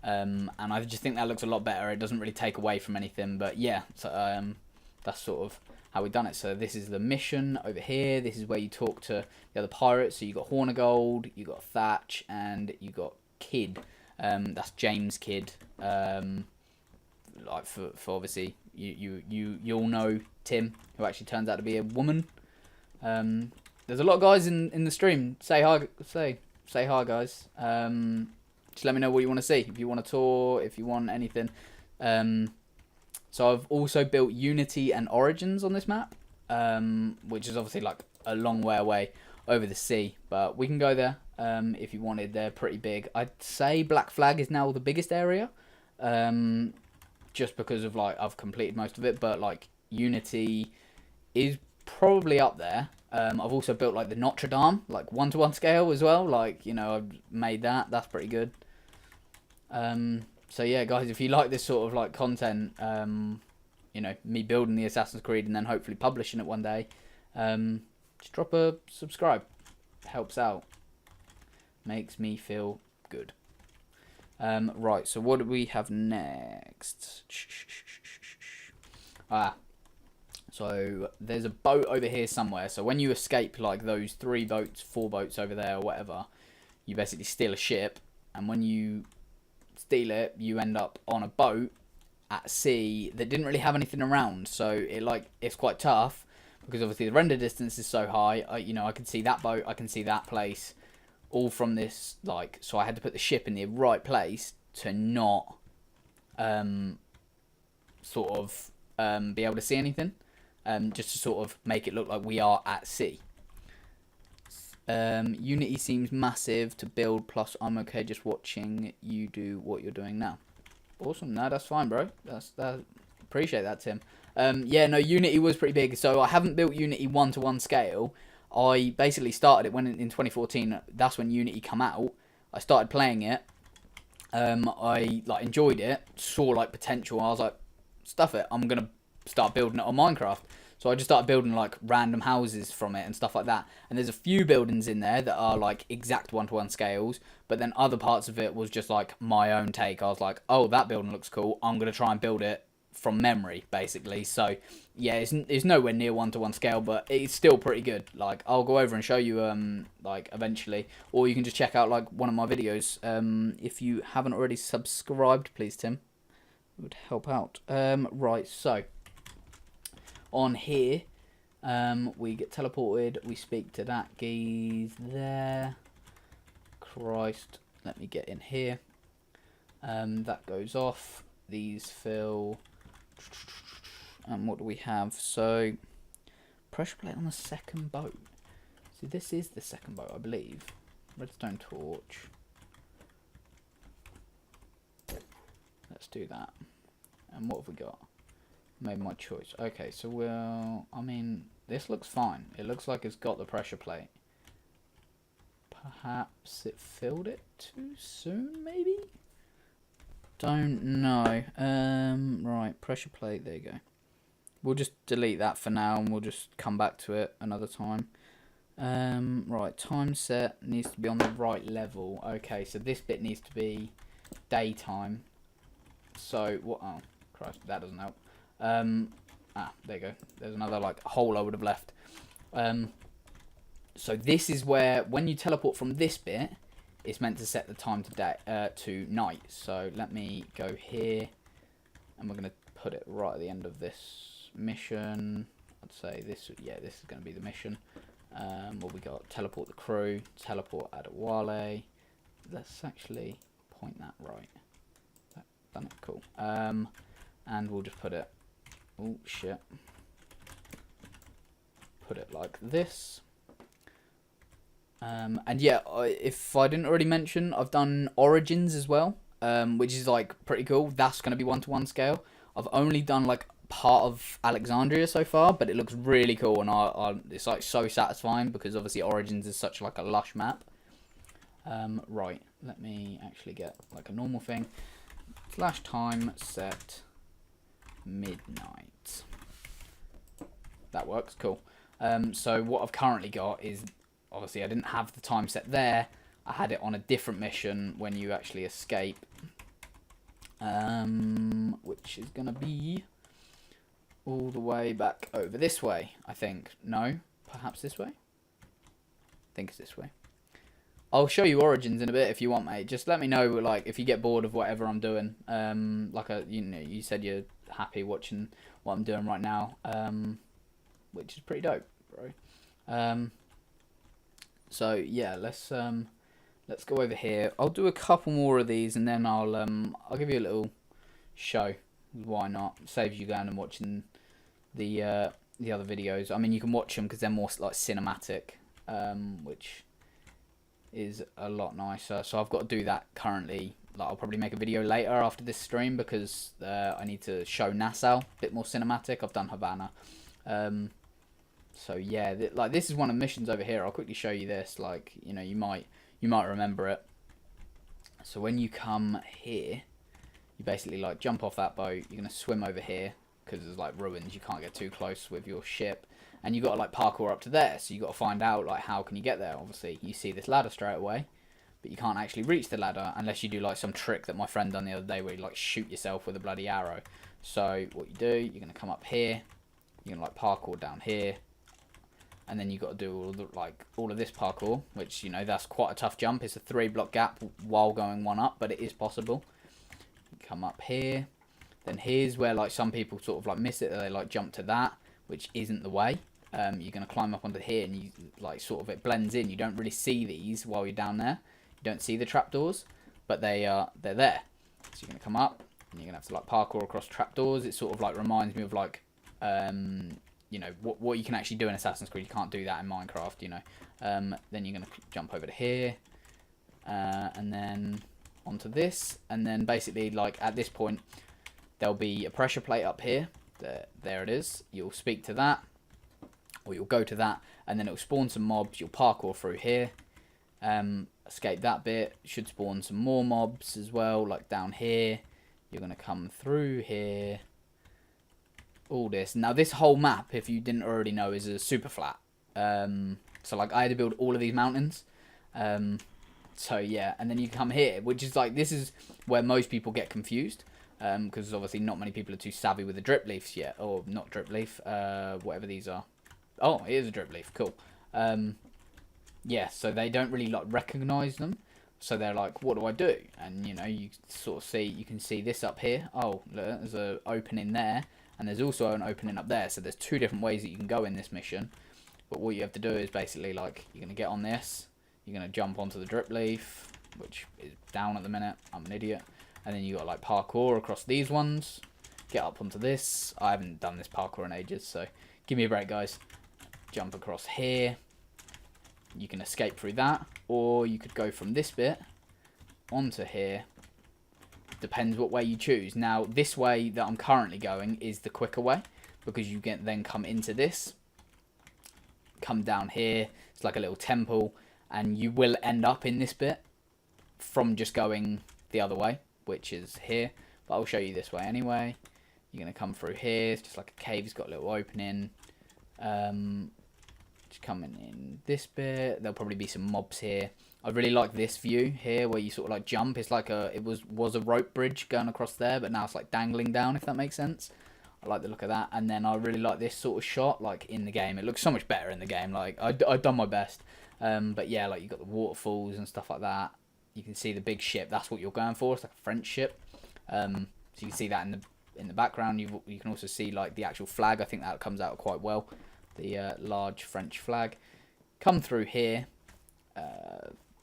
and I just think that looks a lot better. It doesn't really take away from anything, but yeah, so that's sort of how we've done it. So this is the mission over here. This is where you talk to the other pirates. So you got Hornigold, you got Thatch, and you got Kidd. That's James Kidd. Like for obviously you'll know Tim, who actually turns out to be a woman. There's a lot of guys in the stream. Say hi, say hi, guys. Just let me know what you want to see. If you want a tour, if you want anything. So I've also built Unity and Origins on this map, which is obviously like a long way away over the sea, but we can go there if you wanted. They're pretty big. I'd say Black Flag is now the biggest area, just because of like I've completed most of it, but like Unity is probably up there. I've also built like the Notre Dame, like 1-to-1 scale as well. Like, you know, I've made that. That's pretty good. So yeah, guys, if you like this sort of like content, you know, me building the Assassin's Creed and then hopefully publishing it one day, just drop a subscribe. Helps out. Makes me feel good. Right, so what do we have next? So there's a boat over here somewhere. So when you escape like those 3 boats, 4 boats over there or whatever, you basically steal a ship. And when you steal it, you end up on a boat at sea that didn't really have anything around. So it's quite tough because obviously the render distance is so high. You know, I can see that boat, I can see that place, all from this, like, so I had to put the ship in the right place to not be able to see anything, just to sort of make it look like we are at sea. Unity seems massive to build, plus I'm okay just watching you do what you're doing now. Awesome. No, that's fine, bro. That appreciate that, Tim. Yeah, no, Unity was pretty big. So I haven't built Unity 1-to-1 scale. I basically started it when in 2014. That's when Unity come out. I started playing it. I like enjoyed it. Saw like potential. I was like, stuff it. I'm gonna start building it on Minecraft. So I just started building like random houses from it and stuff like that. And there's a few buildings in there that are like exact 1-to-1 scales. But then other parts of it was just like my own take. I was like, oh, that building looks cool. I'm going to try and build it from memory, basically. So yeah, it's nowhere near 1-to-1 scale, but it's still pretty good. Like, I'll go over and show you like eventually. Or you can just check out like one of my videos. If you haven't already subscribed, please, Tim. It would help out. Right, so on here, we get teleported. We speak to that geese there. Christ, let me get in here. That goes off. These fill. And what do we have? So, pressure plate on the second boat. See, this is the second boat, I believe. Redstone torch. Let's do that. And what have we got? Made my choice. Okay, so I mean, this looks fine. It looks like it's got the pressure plate. Perhaps it filled it too soon, maybe? Don't know. Right, pressure plate, there you go. We'll just delete that for now and we'll just come back to it another time. Right, time set needs to be on the right level. Okay, so this bit needs to be daytime. So, what? Oh, Christ, that doesn't help. There you go. There's another like hole I would have left. So this is where when you teleport from this bit, it's meant to set the time to night. So let me go here, and we're gonna put it right at the end of this mission. I'd say this. Yeah, this is gonna be the mission. What we got? Teleport the crew. Teleport Adewale. Let's actually point that right. Done it. Cool. And we'll just put it. Oh shit. Put it like this. And yeah, if I didn't already mention, I've done Origins as well, which is like pretty cool. That's going to be 1-to-1 scale. I've only done like part of Alexandria so far, but it looks really cool, and it's like so satisfying because obviously Origins is such like a lush map. Right, let me actually get like a normal thing. / time set midnight. That works, cool. So what I've currently got is, obviously I didn't have the time set there. I had it on a different mission when you actually escape. Which is going to be all the way back over this way, I think. No, perhaps this way? I think it's this way. I'll show you Origins in a bit if you want, mate. Just let me know, like, if you get bored of whatever I'm doing. You said you're happy watching what I'm doing right now, which is pretty dope, bro. So yeah, let's go over here. I'll do a couple more of these, and then I'll give you a little show. Why not? Saves you going and watching the other videos. I mean, you can watch them because they're more like cinematic, which is a lot nicer. So I've got to do that currently Like, I'll probably make a video later after this stream because I need to show Nassau a bit more cinematic. I've done Havana. So yeah, like this is one of the missions over here. I'll quickly show you this. Like, you know, you might remember it. So when you come here, you basically like jump off that boat. You're gonna swim over here because there's like ruins. You can't get too close with your ship, and you got to like parkour up to there. So you got to find out like how can you get there. Obviously, you see this ladder straight away, but you can't actually reach the ladder unless you do like some trick that my friend done the other day where you like shoot yourself with a bloody arrow. So what you do, you're gonna come up here. You're gonna like parkour down here. And then you got to do all of this parkour, which, you know, that's quite a tough jump. It's a 3-block gap while going 1 up, but it is possible. Come up here, then here's where like some people sort of like miss it. They like jump to that, which isn't the way. You're gonna climb up onto here, and you like sort of it blends in. You don't really see these while you're down there. You don't see the trapdoors, but they're there. So you're gonna come up, and you're gonna have to like parkour across trapdoors. It sort of like reminds me of like you know, what you can actually do in Assassin's Creed. You can't do that in Minecraft, you know. Then you're going to jump over to here, and then onto this, and then basically, like, at this point, there'll be a pressure plate up here. There it is. You'll speak to that, or you'll go to that, and then it'll spawn some mobs. You'll parkour through here, escape that bit. Should spawn some more mobs as well, like down here. You're going to come through here. All this. Now this whole map, if you didn't already know, is a super flat. So like I had to build all of these mountains. So yeah, and then you come here, which is like, this is where most people get confused. Because obviously not many people are too savvy with the drip leaves yet. Or not drip leaf, whatever these are. Oh, it is a drip leaf, cool. Yeah, so they don't really like recognize them. So they're like, what do I do? And you know, you sort of see, you can see this up here. Oh, look, there's an opening there. And there's also an opening up there. So there's 2 different ways that you can go in this mission. But what you have to do is basically, like, you're going to get on this. You're going to jump onto the drip leaf, which is down at the minute. I'm an idiot. And then you got to, like, parkour across these ones. Get up onto this. I haven't done this parkour in ages, so give me a break, guys. Jump across here. You can escape through that. Or you could go from this bit onto here. Depends what way you choose. Now, this way that I'm currently going is the quicker way, because you can then come into this, come down here. It's like a little temple, and you will end up in this bit from just going the other way, which is here. But I'll show you this way anyway. You're going to come through here. It's just like a cave. It's got a little opening. Just coming in this bit. There'll probably be some mobs here. I really like this view here where you sort of like jump. It's like it was a rope bridge going across there, but now it's like dangling down, if that makes sense. I like the look of that. And then I really like this sort of shot, like in the game. It looks so much better in the game. Like I've done my best. But yeah, like you got the waterfalls and stuff like that. You can see the big ship. That's what you're going for. It's like a French ship. So you can see that in the background. You can also see like the actual flag. I think that comes out quite well. The large French flag. Come through here.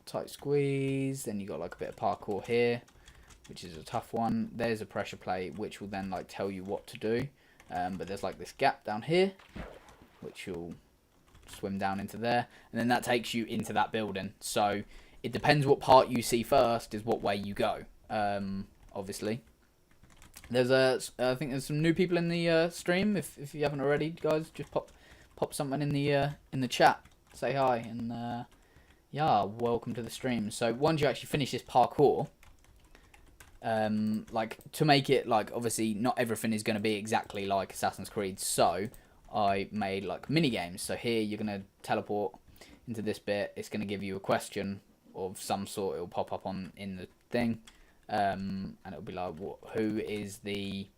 Tight squeeze. Then you got like a bit of parkour here, which is a tough one. There's a pressure plate, which will then like tell you what to do. But there's like this gap down here, which you'll swim down into there, and then that takes you into that building. So it depends what part you see first is what way you go. Obviously, there's I think there's some new people in the stream. If you haven't already, guys, just pop something in the chat. Say hi and yeah, welcome to the stream. So once you actually finish this parkour, like to make it like obviously not everything is going to be exactly like Assassin's Creed. So I made like mini games. So here you're gonna teleport into this bit. It's gonna give you a question of some sort. It'll pop up in the thing, and it'll be like, who is the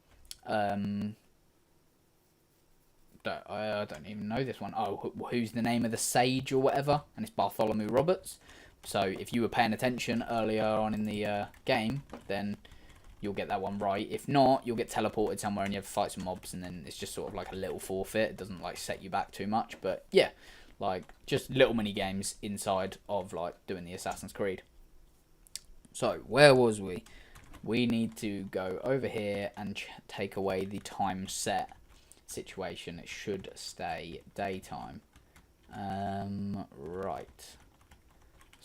I don't even know this one. Oh, who's the name of the sage or whatever? And it's Bartholomew Roberts. So if you were paying attention earlier on in the game, then you'll get that one right. If not, you'll get teleported somewhere and you have to fight some mobs, and then it's just sort of like a little forfeit. It doesn't like set you back too much, but yeah, like just little mini games inside of like doing the Assassin's Creed. So where was we? We need to go over here and take away the time set situation. It should stay daytime. Right.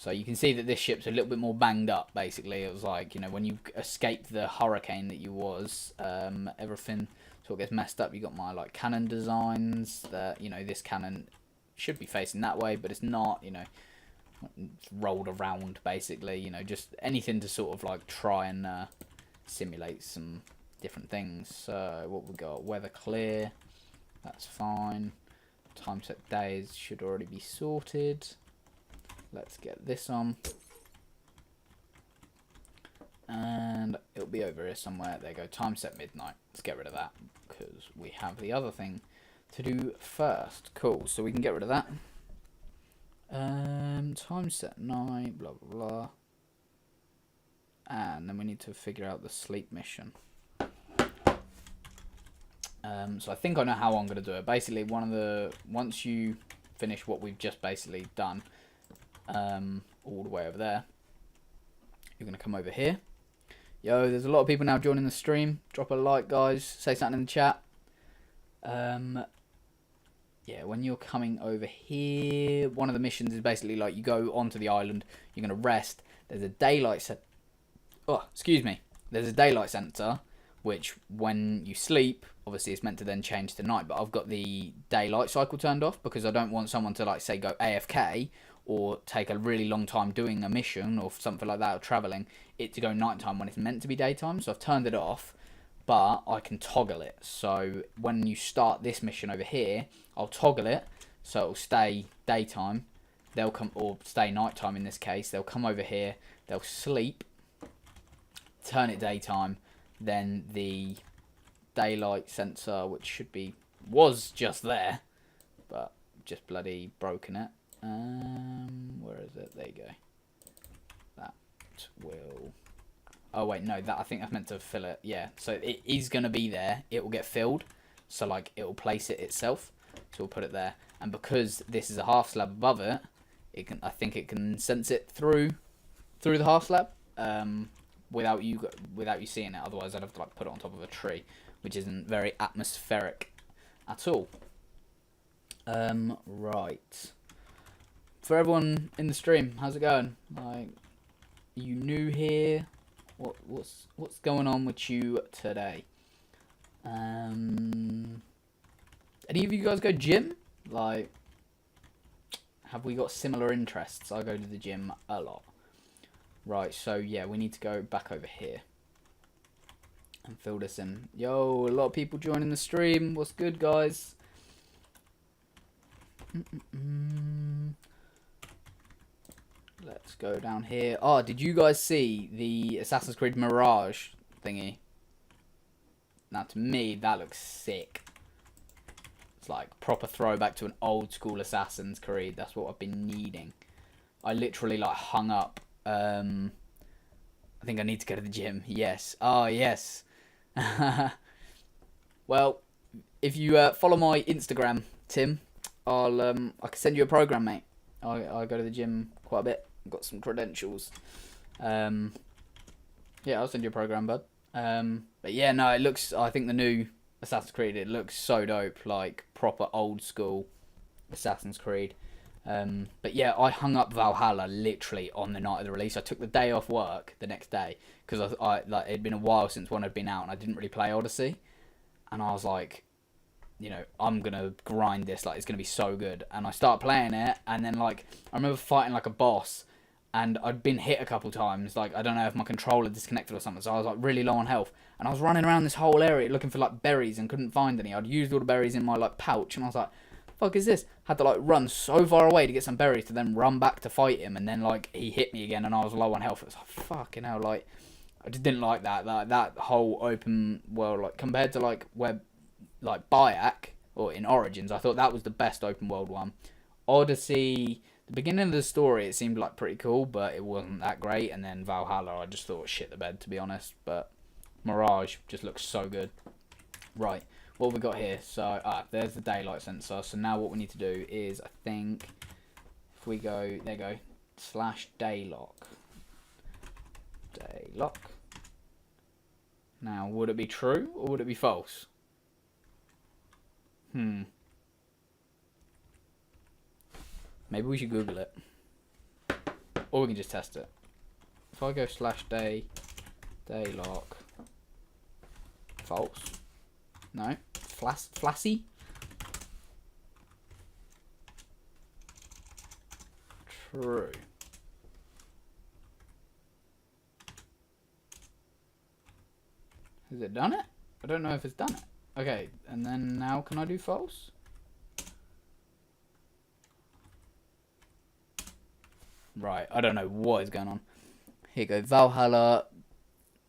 So you can see that this ship's a little bit more banged up, basically. It was like, you know, when you escaped the hurricane that you was, everything sort of gets messed up. You got my, like, cannon designs that, you know, this cannon should be facing that way, but it's not, you know, it's rolled around, basically. You know, just anything to sort of, like, try and simulate some different things. So what we got? Weather clear. That's fine. Time set days should already be sorted. Let's get this on. And it'll be over here somewhere. There you go. Time set midnight. Let's get rid of that because we have the other thing to do first. Cool. So we can get rid of that. Time set night. Blah, blah, blah. And then we need to figure out the sleep mission. So I think I know how I'm going to do it. Basically, once you finish what we've just basically done, all the way over there, you're going to come over here. Yo, there's a lot of people now joining the stream. Drop a like, guys. Say something in the chat. Yeah, when you're coming over here, one of the missions is basically like you go onto the island, you're going to rest. There's a daylight set. Oh, excuse me. There's a daylight sensor, which when you sleep, obviously it's meant to then change to night, but I've got the daylight cycle turned off because I don't want someone to, like, say, go AFK or take a really long time doing a mission or something like that, or travelling, it to go nighttime when it's meant to be daytime. So I've turned it off, but I can toggle it. So when you start this mission over here, I'll toggle it so it'll stay daytime. They'll come, or stay nighttime in this case. They'll come over here, they'll sleep, turn it daytime, then the daylight sensor, which was just there, but just bloody broken it. Where is it? There you go. That will. Oh wait, no. I think that's meant to fill it. Yeah. So it is gonna be there. It will get filled. So like it will place it itself. So we'll put it there. And because this is a half slab above it, I think it can sense it through the half slab. Without you seeing it. Otherwise, I'd have to like put it on top of a tree, which isn't very atmospheric at all. Right. For everyone in the stream, how's it going? Like, you new here? What's going on with you today? Any of you guys go gym? Like, have we got similar interests? I go to the gym a lot. Right, so yeah, we need to go back over here and fill this in. Yo, a lot of people joining the stream. What's good, guys? Let's go down here. Oh, did you guys see the Assassin's Creed Mirage thingy? Now, to me, that looks sick. It's like proper throwback to an old school Assassin's Creed. That's what I've been needing. I literally like hung up. I think I need to go to the gym. Yes. Oh, yes. Well, if you follow my Instagram, Tim, I can send you a program, mate. I go to the gym quite a bit. I've got some credentials. Yeah, I'll send you a program, bud. But yeah, no, it looks. I think the new Assassin's Creed, it looks so dope, like proper old school Assassin's Creed. But yeah, I hung up Valhalla literally on the night of the release. I took the day off work the next day because I like it'd been a while since one had been out and I didn't really play Odyssey, and I was like, you know, I'm gonna grind this, like it's gonna be so good. And I started playing it, and then like I remember fighting like a boss, and I'd been hit a couple times. Like I don't know if my controller disconnected or something, so I was like really low on health, and I was running around this whole area looking for like berries and couldn't find any. I'd used all the berries in my like pouch, and I was like, fuck is this? Had to like run so far away to get some berries to then run back to fight him, and then like he hit me again and I was low on health. It was like fucking hell, like I just didn't like that whole open world, like compared to like where like Bayek or in Origins, I thought that was the best open world one. Odyssey, the beginning of the story, it seemed like pretty cool, but it wasn't that great, and then Valhalla I just thought shit the bed, to be honest. But Mirage just looks so good. Right. What have we got here? So, there's the daylight sensor. So now what we need to do is, I think, if we go, there you go, /daylock. Daylock. Now, would it be true or would it be false? Maybe we should Google it. Or we can just test it. If I go /day, daylock, false. No. Flassy? True. Has it done it? I don't know if it's done it. Okay, and then now can I do false? Right, I don't know what is going on. Here you go. Valhalla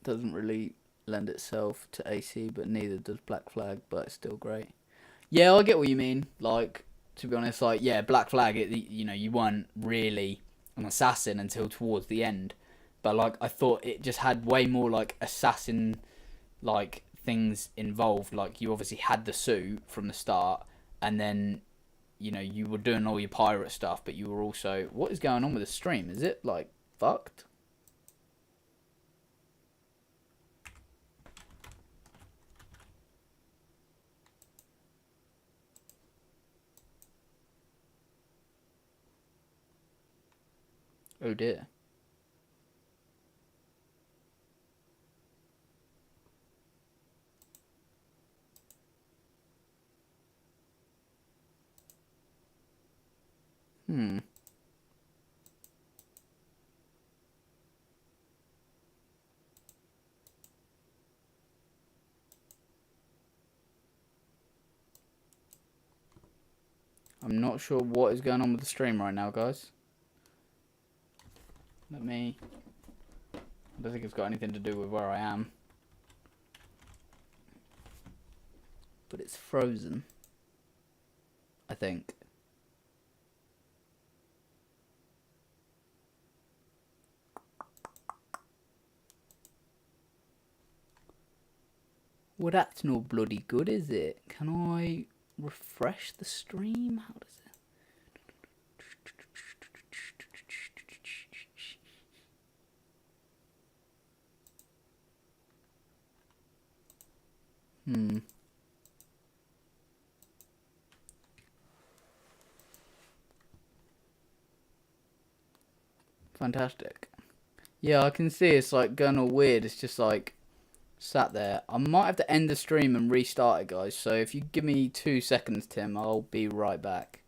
doesn't really lend itself to AC, but neither does Black Flag, but it's still great. Yeah, I get what you mean. Like, to be honest, like, yeah, Black Flag, you weren't really an assassin until towards the end. But, like, I thought it just had way more, like, assassin, like, things involved. Like, you obviously had the suit from the start, and then, you were doing all your pirate stuff, but you were also... What is going on with the stream? Is it, like, fucked? Oh dear. I'm not sure what is going on with the stream right now, guys. I don't think it's got anything to do with where I am. But it's frozen. I think. Well, that's no bloody good, is it? Can I refresh the stream? How does it? Fantastic. Yeah, I can see it's like going all weird. It's just like sat there. I might have to end the stream and restart it, guys. So if you give me 2 seconds, Tim, I'll be right back.